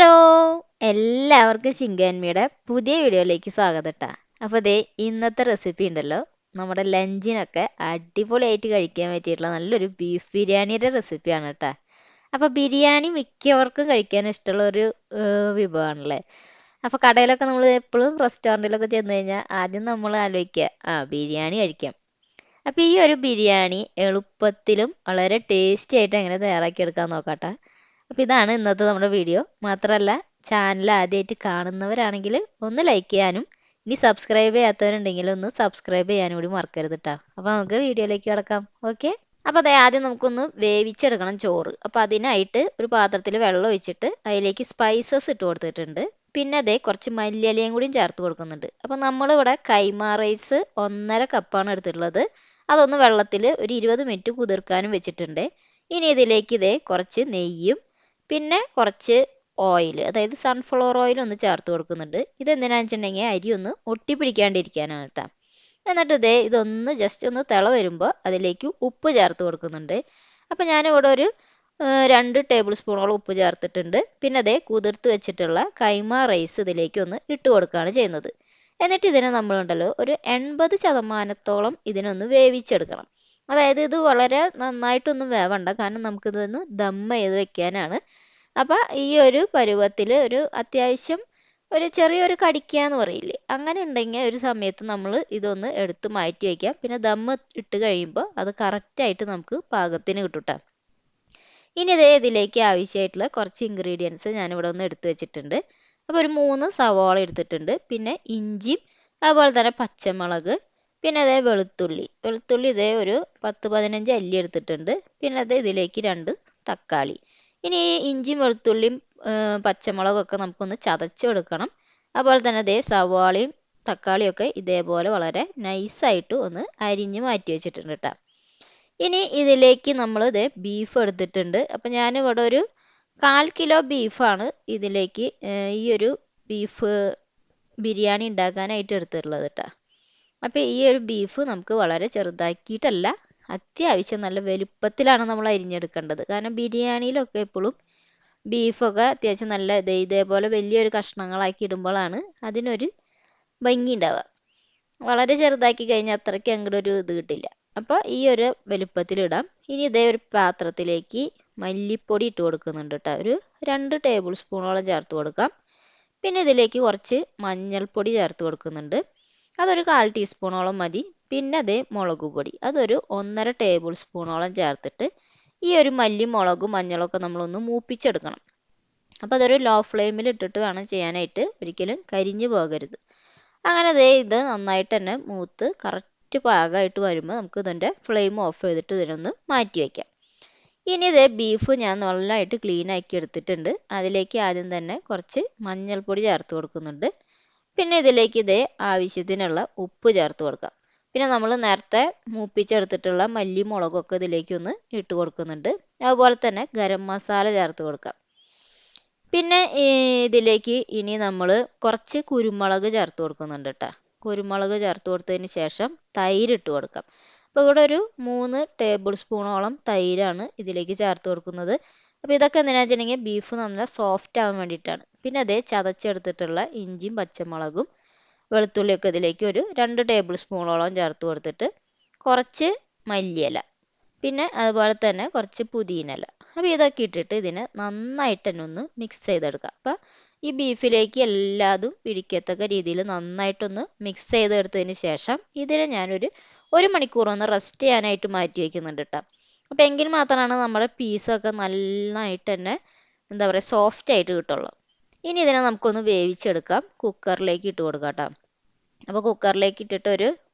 Hello! എല്ലാവർക്കും ചിങ്കന്മിയുടെ പുതിയ വീഡിയോയിലേക്ക് സ്വാഗതം ട്ടാ. അപ്പോൾ ദേ ഇന്നത്തെ റെസിപ്പി ഉണ്ടല്ലോ, നമ്മുടെ ലഞ്ചിനൊക്കെ അടിപൊളിയായിട്ട് കഴിക്കാൻ പറ്റിയിട്ടുള്ള നല്ലൊരു ബീഫ് ബിരിയാണിയുടെ റെസിപ്പിയാണ് ട്ടാ. അപ്പോൾ ബിരിയാണി മിക്കവർക്കും കഴിക്കാൻ ഇഷ്ടമുള്ള ഒരു വിഭവമാണല്ലേ. അപ്പോൾ കടയിലൊക്കെ നമ്മൾ എപ്പോഴും റെസ്റ്റോറൻറ്റിലൊക്കെ ചെന്ന് കഴിഞ്ഞാൽ ആദ്യം നമ്മൾ ആലോചിക്കുക ബിരിയാണി കഴിക്കാം. അപ്പോൾ ഈ ഒരു ബിരിയാണി എളുപ്പത്തിലും വളരെ ടേസ്റ്റി ആയിട്ട് എങ്ങനെ തയ്യാറാക്കി എടുക്കാൻ നോക്കാട്ടാ. അപ്പോൾ ഇതാണ് ഇന്നത്തെ നമ്മുടെ വീഡിയോ. മാത്രമല്ല ചാനൽ ആദ്യമായിട്ട് കാണുന്നവരാണെങ്കിൽ ഒന്ന് ലൈക്ക് ചെയ്യാനും ഇനി സബ്സ്ക്രൈബ് ചെയ്യാത്തവരുണ്ടെങ്കിൽ ഒന്ന് സബ്സ്ക്രൈബ് ചെയ്യാനും കൂടി മറക്കരുത് കേട്ടോ. അപ്പോൾ നമുക്ക് വീഡിയോയിലേക്ക് കിടക്കാം. ഓക്കെ. അപ്പോൾ അതേ ആദ്യം നമുക്കൊന്ന് വേവിച്ചെടുക്കണം ചോറ്. അപ്പോൾ അതിനായിട്ട് ഒരു പാത്രത്തിൽ വെള്ളം ഒഴിച്ചിട്ട് അതിലേക്ക് സ്പൈസസ് ഇട്ട് കൊടുത്തിട്ടുണ്ട്. പിന്നെ അതേ കുറച്ച് മല്ലിയിലയും കൂടിയും ചേർത്ത് കൊടുക്കുന്നുണ്ട്. അപ്പോൾ നമ്മളിവിടെ കൈമ റൈസ് 1.5 കപ്പാണ് എടുത്തിട്ടുള്ളത്. അതൊന്ന് വെള്ളത്തിൽ ഒരു 20 മിനിറ്റ് കുതിർക്കാനും വെച്ചിട്ടുണ്ട്. ഇനി ഇതിലേക്ക് ഇതേ കുറച്ച് നെയ്യും പിന്നെ കുറച്ച് ഓയിൽ, അതായത് സൺഫ്ലവർ ഓയിൽ ഒന്ന് ചേർത്ത് കൊടുക്കുന്നുണ്ട്. ഇതെന്തിനാണെന്ന് വെച്ചിട്ടുണ്ടെങ്കിൽ അരി ഒന്ന് ഒട്ടിപ്പിടിക്കാണ്ടിരിക്കാനാണ് കേട്ടോ. എന്നിട്ട് ഇതൊന്ന് ജസ്റ്റ് ഒന്ന് തിള വരുമ്പോൾ അതിലേക്ക് ഉപ്പ് ചേർത്ത് കൊടുക്കുന്നുണ്ട്. അപ്പോൾ ഞാനിവിടെ ഒരു 2 ടേബിൾ സ്പൂണോളം ഉപ്പ് ചേർത്തിട്ടുണ്ട്. പിന്നെ കുതിർത്ത് വെച്ചിട്ടുള്ള കൈമ റൈസ് ഇതിലേക്ക് ഒന്ന് ഇട്ട് കൊടുക്കുകയാണ് ചെയ്യുന്നത്. എന്നിട്ട് ഇതിനെ നമ്മളുണ്ടല്ലോ ഒരു 80% ഇതിനൊന്ന് വേവിച്ചെടുക്കണം. അതായത് ഇത് വളരെ നന്നായിട്ടൊന്നും വേവണ്ട, കാരണം നമുക്കിതൊന്ന് ദം ചെയ്ത് വെക്കാനാണ്. അപ്പോൾ ഈ ഒരു പരുവത്തിൽ ഒരു അത്യാവശ്യം ഒരു ചെറിയൊരു കടിക്കുക എന്ന് പറയില്ലേ, അങ്ങനെ ഉണ്ടെങ്കിൽ ഒരു സമയത്ത് നമ്മൾ ഇതൊന്ന് എടുത്ത് മാറ്റി വയ്ക്കാം. പിന്നെ ദമ്മ് ഇട്ട് കഴിയുമ്പോൾ അത് കറക്റ്റായിട്ട് നമുക്ക് പാകത്തിന് കിട്ടും. ഇനി ഇതിലേക്ക് ആവശ്യമായിട്ടുള്ള കുറച്ച് ഇൻഗ്രീഡിയൻസ് ഞാനിവിടെ ഒന്ന് എടുത്ത് വെച്ചിട്ടുണ്ട്. അപ്പോൾ ഒരു 3 സവാള എടുത്തിട്ടുണ്ട്. പിന്നെ ഇഞ്ചിയും അതുപോലെ തന്നെ പച്ചമുളക്, പിന്നെ വെളുത്തുള്ളി ഒരു 10-15 അല്ലി എടുത്തിട്ടുണ്ട്. പിന്നെ ഇതിലേക്ക് 2 തക്കാളി. ഇനി ഈ ഇഞ്ചിയും വെളുത്തുള്ളിയും പച്ചമുളകൊക്കെ നമുക്കൊന്ന് ചതച്ചെടുക്കണം. അതുപോലെ തന്നെ സവാളയും തക്കാളിയൊക്കെ ഇതേപോലെ വളരെ നൈസായിട്ട് ഒന്ന് അരിഞ്ഞ് മാറ്റി വെച്ചിട്ടുണ്ട് കേട്ടോ. ഇനി ഇതിലേക്ക് നമ്മൾ ബീഫ് എടുത്തിട്ടുണ്ട്. അപ്പം ഞാനിവിടെ ഒരു 1/4 കിലോ ബീഫാണ് ഇതിലേക്ക് ഈ ഒരു ബീഫ് ബിരിയാണി ഉണ്ടാക്കാനായിട്ട് എടുത്തിട്ടുള്ളത് കേട്ടോ. അപ്പോൾ ഈ ഒരു ബീഫ് നമുക്ക് വളരെ ചെറുതാക്കിയിട്ടല്ല, അത്യാവശ്യം നല്ല വലുപ്പത്തിലാണ് നമ്മൾ അരിഞ്ഞെടുക്കേണ്ടത്. കാരണം ബിരിയാണിയിലൊക്കെ എപ്പോഴും ബീഫൊക്കെ അത്യാവശ്യം നല്ല ഇതേപോലെ വലിയൊരു കഷ്ണങ്ങളാക്കി ഇടുമ്പോഴാണ് അതിനൊരു ഭംഗി ഉണ്ടാവുക. വളരെ ചെറുതാക്കി കഴിഞ്ഞാൽ അത്രയ്ക്ക് അങ്ങോട്ട് ഒരു ഇത് കിട്ടില്ല. അപ്പോൾ ഈ ഒരു വലുപ്പത്തിലിടാം. ഇനി ഒരു പാത്രത്തിലേക്ക് മല്ലിപ്പൊടി ഇട്ട് കൊടുക്കുന്നുണ്ട് കേട്ടോ. ഒരു 2 ടേബിൾ സ്പൂണോളം ചേർത്ത് കൊടുക്കാം. പിന്നെ ഇതിലേക്ക് കുറച്ച് മഞ്ഞൾപ്പൊടി ചേർത്ത് കൊടുക്കുന്നുണ്ട്. അതൊരു 1/4 ടീസ്പൂണോളം മതി. പിന്നെ മുളക് പൊടി അതൊരു 1.5 ടേബിൾ സ്പൂണോളം ചേർത്തിട്ട് ഈ ഒരു മല്ലിയും മുളകും മഞ്ഞളൊക്കെ നമ്മളൊന്ന് മൂപ്പിച്ചെടുക്കണം. അപ്പോൾ അതൊരു ലോ ഫ്ലെയിമിൽ ഇട്ടിട്ട് വേണം ചെയ്യാനായിട്ട്, ഒരിക്കലും കരിഞ്ഞു പോകരുത്. അങ്ങനെ ഇത് നന്നായിട്ട് തന്നെ മൂത്ത് കറക്റ്റ് പാകമായിട്ട് വരുമ്പോൾ നമുക്ക് ഇതിൻ്റെ ഫ്ലെയിം ഓഫ് ചെയ്തിട്ട് ഇതിനൊന്ന് മാറ്റി വയ്ക്കാം. ഇനി ബീഫ് ഞാൻ നല്ലതായിട്ട് ക്ലീൻ ആക്കി എടുത്തിട്ടുണ്ട്. അതിലേക്ക് ആദ്യം തന്നെ കുറച്ച് മഞ്ഞൾപ്പൊടി ചേർത്ത് കൊടുക്കുന്നുണ്ട്. പിന്നെ ഇതിലേക്ക് ആവശ്യത്തിനുള്ള ഉപ്പ് ചേർത്ത് കൊടുക്കാം. പിന്നെ നമ്മൾ നേരത്തെ മൂപ്പിച്ചെടുത്തിട്ടുള്ള മല്ലി മുളകൊക്കെ ഇതിലേക്ക് ഒന്ന് ഇട്ട് കൊടുക്കുന്നുണ്ട്. അതുപോലെ തന്നെ ഗരം മസാല ചേർത്ത് കൊടുക്കാം. പിന്നെ ഇതിലേക്ക് ഇനി നമ്മൾ കുറച്ച് കുരുമുളക് ചേർത്ത് കൊടുക്കുന്നുണ്ട് കേട്ടോ. കുരുമുളക് ചേർത്ത് കൊടുത്തതിന് ശേഷം തൈര് ഇട്ട് കൊടുക്കാം. അപ്പോൾ ഇവിടെ ഒരു 3 ടേബിൾ സ്പൂണോളം തൈരാണ് ഇതിലേക്ക് ചേർത്ത് കൊടുക്കുന്നത്. അപ്പോൾ ഇതൊക്കെ എന്തിനാണെന്ന് വെച്ചിട്ടുണ്ടെങ്കിൽ ബീഫ് നല്ല സോഫ്റ്റ് ആവാൻ വേണ്ടിയിട്ടാണ്. പിന്നെ ചതച്ചെടുത്തിട്ടുള്ള ഇഞ്ചിയും പച്ചമുളകും വെളുത്തുള്ളിയൊക്കെ ഇതിലേക്ക് ഒരു 2 ടേബിൾ സ്പൂണോളം ചേർത്ത് കൊടുത്തിട്ട് കുറച്ച് മല്ലിയില, പിന്നെ അതുപോലെ തന്നെ കുറച്ച് പുതിനയില. അപ്പോൾ ഇതൊക്കെ ഇട്ടിട്ട് ഇതിനെ നന്നായിട്ട് തന്നെ ഒന്ന് മിക്സ് ചെയ്തെടുക്കാം. അപ്പോൾ ഈ ബീഫിലേക്ക് എല്ലാതും പിടിക്കത്തക്ക രീതിയിൽ നന്നായിട്ടൊന്ന് മിക്സ് ചെയ്തെടുത്തതിന് ശേഷം ഇതിനെ ഞാനൊരു 1 മണിക്കൂർ റെസ്റ്റ് ചെയ്യാനായിട്ട് മാറ്റി വയ്ക്കുന്നുണ്ട് കേട്ടോ. അപ്പോൾ എങ്കിൽ മാത്രമാണ് നമ്മുടെ പീസൊക്കെ നന്നായിട്ട് തന്നെ എന്താ പറയുക സോഫ്റ്റ് ആയിട്ട് കിട്ടുള്ളൂ. ഇനി ഇതിനെ നമുക്കൊന്ന് വേവിച്ചെടുക്കാം. കുക്കറിലേക്ക് ഇട്ട് കൊടുക്കാം കേട്ടോ. അപ്പോൾ കുക്കറിലേക്ക് ഇട്ടിട്ട് ഒരു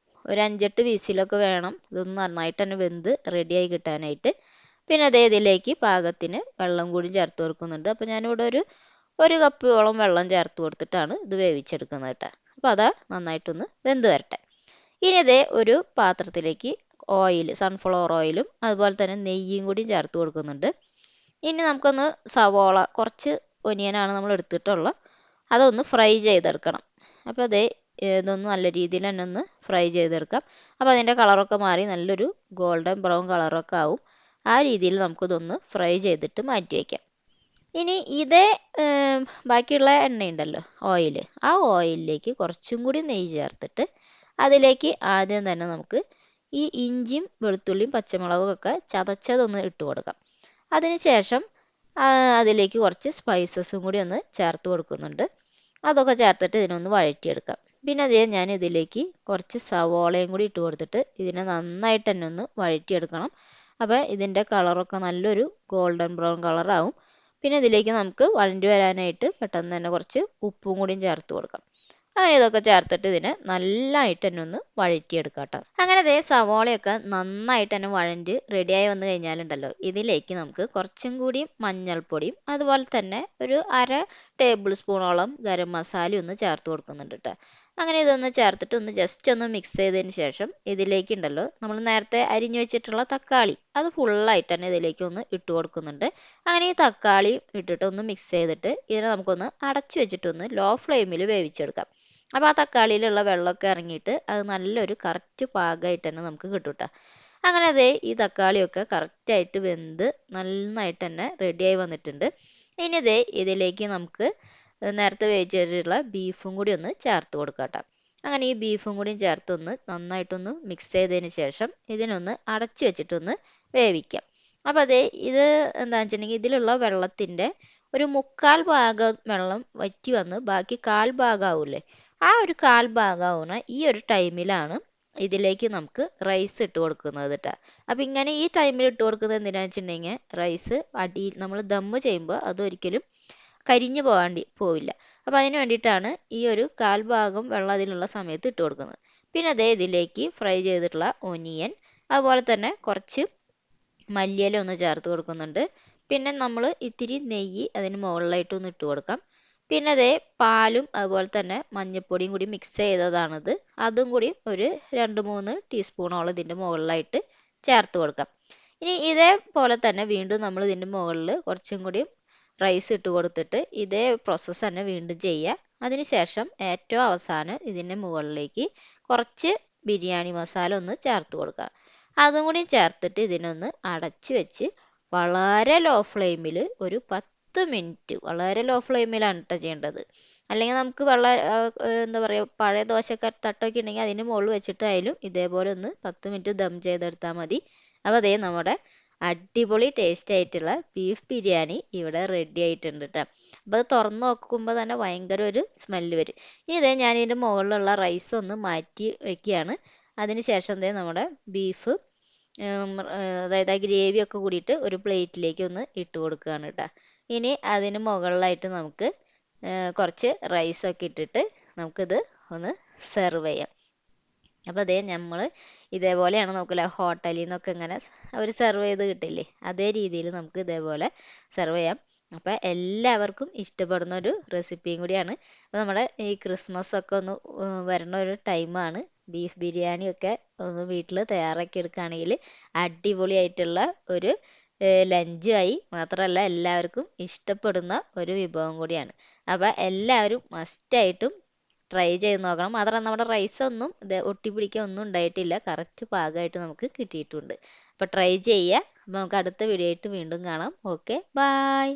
5-8 വിസിലൊക്കെ വേണം ഇതൊന്ന് നന്നായിട്ട് തന്നെ വെന്ത് റെഡിയായി കിട്ടാനായിട്ട്. പിന്നെ ഇതിലേക്ക് പാകത്തിന് വെള്ളം കൂടി ചേർത്ത് കൊടുക്കുന്നുണ്ട്. അപ്പോൾ ഞാനിവിടെ ഒരു കപ്പോളം വെള്ളം ചേർത്ത് കൊടുത്തിട്ടാണ് ഇത് വേവിച്ചെടുക്കുന്നത് കേട്ടോ. അപ്പോൾ നന്നായിട്ടൊന്ന് വെന്ത് വരട്ടെ. ഇനി ഒരു പാത്രത്തിലേക്ക് ഓയിൽ, സൺഫ്ലവർ ഓയിലും അതുപോലെ തന്നെ നെയ്യും കൂടി ചേർത്ത് കൊടുക്കുന്നുണ്ട്. ഇനി നമുക്കൊന്ന് സവോള, കുറച്ച് ഒനിയനാണ് നമ്മൾ എടുത്തിട്ടുള്ളത്, അതൊന്ന് ഫ്രൈ ചെയ്തെടുക്കണം. അപ്പോൾ ഇതൊന്ന് നല്ല രീതിയിൽ തന്നെ ഒന്ന് ഫ്രൈ ചെയ്തെടുക്കാം. അപ്പോൾ അതിൻ്റെ കളറൊക്കെ മാറി നല്ലൊരു ഗോൾഡൻ ബ്രൗൺ കളറൊക്കെ ആവും. ആ രീതിയിൽ നമുക്കിതൊന്ന് ഫ്രൈ ചെയ്തിട്ട് മാറ്റി വയ്ക്കാം. ഇനി ഇതേ ബാക്കിയുള്ള എണ്ണയുണ്ടല്ലോ, ഓയിൽ, ആ ഓയിലിലേക്ക് കുറച്ചും കൂടി നെയ്യ് ചേർത്തിട്ട് അതിലേക്ക് ആദ്യം തന്നെ നമുക്ക് ഈ ഇഞ്ചിയും വെളുത്തുള്ളിയും പച്ചമുളകും ഒക്കെ ചതച്ചതൊന്ന് ഇട്ട് കൊടുക്കാം. അതിനുശേഷം അതിലേക്ക് കുറച്ച് സ്പൈസസും കൂടി ഒന്ന് ചേർത്ത് കൊടുക്കുന്നുണ്ട്. അതൊക്കെ ചേർത്തിട്ട് ഇതിനൊന്ന് വഴറ്റിയെടുക്കാം. പിന്നെ അതേ ഞാൻ ഇതിലേക്ക് കുറച്ച് സവോളയും കൂടി ഇട്ട് കൊടുത്തിട്ട് ഇതിനെ നന്നായിട്ട് തന്നെ ഒന്ന് വഴറ്റിയെടുക്കണം. അപ്പോൾ ഇതിൻ്റെ കളറൊക്കെ നല്ലൊരു ഗോൾഡൻ ബ്രൗൺ കളറാവും. പിന്നെ ഇതിലേക്ക് നമുക്ക് വഴണ്ടി വരാനായിട്ട് പെട്ടെന്ന് തന്നെ കുറച്ച് ഉപ്പും കൂടിയും ചേർത്ത് കൊടുക്കാം. അങ്ങനെ ഇതൊക്കെ ചേർത്തിട്ട് ഇതിനെ നല്ലതായിട്ട് തന്നെ ഒന്ന് വഴറ്റിയെടുക്കാം കേട്ടോ. അങ്ങനെ ദേ സവോളയൊക്കെ നന്നായിട്ട് തന്നെ വഴണ്ട് റെഡിയായി വന്നു കഴിഞ്ഞാലുണ്ടല്ലോ, ഇതിലേക്ക് നമുക്ക് കുറച്ചും കൂടി മഞ്ഞൾപ്പൊടിയും അതുപോലെ തന്നെ ഒരു 1/2 ടേബിൾ സ്പൂണോളം ഗരം മസാല ഒന്ന് ചേർത്ത് കൊടുക്കുന്നുണ്ട് കേട്ടോ. അങ്ങനെ ഇതൊന്ന് ചേർത്തിട്ട് ഒന്ന് ജസ്റ്റ് ഒന്ന് മിക്സ് ചെയ്തതിന് ശേഷം ഇതിലേക്ക് ഉണ്ടല്ലോ നമ്മൾ നേരത്തെ അരിഞ്ഞു വെച്ചിട്ടുള്ള തക്കാളി അത് ഫുള്ളായിട്ട് തന്നെ ഇതിലേക്ക് ഒന്ന് ഇട്ട് കൊടുക്കുന്നുണ്ട്. അങ്ങനെ ഈ തക്കാളി ഇട്ടിട്ട് ഒന്ന് മിക്സ് ചെയ്തിട്ട് ഇതിനെ നമുക്കൊന്ന് അടച്ചു വെച്ചിട്ടൊന്ന് ലോ ഫ്ലെയിമിൽ വേവിച്ചെടുക്കാം. അപ്പോൾ ആ തക്കാളിയിലുള്ള വെള്ളമൊക്കെ ഇറങ്ങിയിട്ട് അത് നല്ലൊരു കറക്റ്റ് പാകമായിട്ട് തന്നെ നമുക്ക് കിട്ടും കേട്ടോ. അങ്ങനെ അതേ ഈ തക്കാളിയൊക്കെ കറക്റ്റായിട്ട് വെന്ത് നന്നായിട്ട് തന്നെ റെഡിയായി വന്നിട്ടുണ്ട്. ഇനി ഇതേ ഇതിലേക്ക് നമുക്ക് നേരത്തെ വേവിച്ച് വെച്ചിട്ടുള്ള ബീഫും കൂടി ഒന്ന് ചേർത്ത് കൊടുക്കാം കേട്ടോ. അങ്ങനെ ഈ ബീഫും കൂടിയും ചേർത്തൊന്ന് നന്നായിട്ടൊന്ന് മിക്സ് ചെയ്തതിന് ശേഷം ഇതിനൊന്ന് അടച്ചു വെച്ചിട്ടൊന്ന് വേവിക്കാം. അപ്പോൾ അതേ ഇത് എന്താണെന്ന് വെച്ചിട്ടുണ്ടെങ്കിൽ ഇതിലുള്ള വെള്ളത്തിൻ്റെ ഒരു 1/4 ഭാഗം വെള്ളം വറ്റി വന്ന് ബാക്കി 1/4 ഭാഗമാവില്ലേ, ആ ഒരു 1/4 ഭാഗമാവുന്ന ഈ ഒരു ടൈമിലാണ് ഇതിലേക്ക് നമുക്ക് റൈസ് ഇട്ട് കൊടുക്കുന്നത് കേട്ടോ. അപ്പം ഇങ്ങനെ ഈ ടൈമിൽ ഇട്ട് കൊടുക്കുന്നത് എന്തിനാണെന്ന് വെച്ചിട്ടുണ്ടെങ്കിൽ റൈസ് അടിയിൽ നമ്മൾ ദമ്മ് ചെയ്യുമ്പോൾ അതൊരിക്കലും കരിഞ്ഞു പോവില്ല. അപ്പോൾ അതിന് വേണ്ടിയിട്ടാണ് ഈ ഒരു 1/4 ഭാഗം വെള്ളം അതിലുള്ള സമയത്ത് ഇട്ട് കൊടുക്കുന്നത്. പിന്നെ അതേ ഇതിലേക്ക് ഫ്രൈ ചെയ്തിട്ടുള്ള ഒനിയൻ അതുപോലെ തന്നെ കുറച്ച് മല്ലിയില ഒന്ന് ചേർത്ത് കൊടുക്കുന്നുണ്ട്. പിന്നെ നമ്മൾ ഇത്തിരി നെയ്യ് അതിന് മുകളിലായിട്ടൊന്ന് ഇട്ട് കൊടുക്കാം. പിന്നെ അതേ പാലും അതുപോലെ തന്നെ മഞ്ഞൾപ്പൊടിയും കൂടി മിക്സ് ചെയ്തതാണിത്. അതും കൂടി ഒരു 2-3 ടീസ്പൂണോളം ഇതിൻ്റെ മുകളിലായിട്ട് ചേർത്ത് കൊടുക്കാം. ഇനി ഇതേപോലെ തന്നെ വീണ്ടും നമ്മൾ ഇതിൻ്റെ മുകളിൽ കുറച്ചും കൂടി റൈസ് ഇട്ട് കൊടുത്തിട്ട് ഇതേ പ്രോസസ്സ് തന്നെ വീണ്ടും ചെയ്യുക. അതിനുശേഷം ഏറ്റവും അവസാനം ഇതിൻ്റെ മുകളിലേക്ക് കുറച്ച് ബിരിയാണി മസാല ഒന്ന് ചേർത്ത് കൊടുക്കുക. അതും കൂടി ചേർത്തിട്ട് ഇതിനൊന്ന് അടച്ച് വെച്ച് വളരെ ലോ ഫ്ലെയിമിൽ ഒരു 10 മിനിറ്റ് വളരെ ലോ ഫ്ലെയിമിലാണ് കേട്ടോ ചെയ്യേണ്ടത്. അല്ലെങ്കിൽ നമുക്ക് എന്താ പറയുക, പഴയ ദോശയൊക്കെ തട്ടൊക്കെ ഉണ്ടെങ്കിൽ അതിന് മുകളിൽ വെച്ചിട്ടായാലും ഇതേപോലെ ഒന്ന് 10 മിനിറ്റ് ദം ചെയ്തെടുത്താൽ മതി. അപ്പോൾ അതേ നമ്മുടെ അടിപൊളി ടേസ്റ്റ് ആയിട്ടുള്ള ബീഫ് ബിരിയാണി ഇവിടെ റെഡി ആയിട്ടുണ്ട് കേട്ടോ. അപ്പോൾ അത് തുറന്ന് നോക്കുമ്പോൾ തന്നെ ഭയങ്കര ഒരു സ്മെല്ല് വരും. ഇനി ഇതേ ഞാൻ ഇതിൻ്റെ മുകളിലുള്ള റൈസ് ഒന്ന് മാറ്റി വെക്കുകയാണ്. അതിന് ശേഷം ദേ നമ്മുടെ ബീഫ് അതായത് ആ ഗ്രേവിയൊക്കെ കൂടിയിട്ട് ഒരു പ്ലേറ്റിലേക്ക് ഒന്ന് ഇട്ട് കൊടുക്കുകയാണ് കേട്ടോ. ഇനി അതിന് മുകളിലായിട്ട് നമുക്ക് കുറച്ച് റൈസൊക്കെ ഇട്ടിട്ട് നമുക്കിത് ഒന്ന് സെർവ് ചെയ്യാം. അപ്പോൾ അതേ നമ്മൾ ഇതേപോലെയാണ് നോക്കില്ല ഹോട്ടലിൽ നിന്നൊക്കെ ഇങ്ങനെ അവർ സെർവ് ചെയ്ത് കിട്ടില്ലേ, അതേ രീതിയിൽ നമുക്ക് ഇതേപോലെ സെർവ് ചെയ്യാം. അപ്പോൾ എല്ലാവർക്കും ഇഷ്ടപ്പെടുന്ന ഒരു റെസിപ്പിയും കൂടിയാണ്. അപ്പോൾ നമ്മുടെ ഈ ക്രിസ്മസ് ഒക്കെ ഒന്ന് വരുന്ന ഒരു ടൈമാണ്. ബീഫ് ബിരിയാണിയൊക്കെ ഒന്ന് വീട്ടിൽ തയ്യാറാക്കി എടുക്കുകയാണെങ്കിൽ അടിപൊളിയായിട്ടുള്ള ഒരു ലഞ്ചുമായി, മാത്രമല്ല എല്ലാവർക്കും ഇഷ്ടപ്പെടുന്ന ഒരു വിഭവം കൂടിയാണ്. അപ്പോൾ എല്ലാവരും മസ്റ്റായിട്ടും ട്രൈ ചെയ്ത് നോക്കണം. മാത്രമല്ല നമ്മുടെ റൈസ് ഒന്നും ഒട്ടിപ്പിടിക്കാൻ ഒന്നും ഉണ്ടായിട്ടില്ല, കറക്റ്റ് പാകമായിട്ട് നമുക്ക് കിട്ടിയിട്ടുണ്ട്. അപ്പോൾ ട്രൈ ചെയ്യുക. അപ്പോൾ നമുക്ക് അടുത്ത വീഡിയോ ആയിട്ട് വീണ്ടും കാണാം. Okay, bye.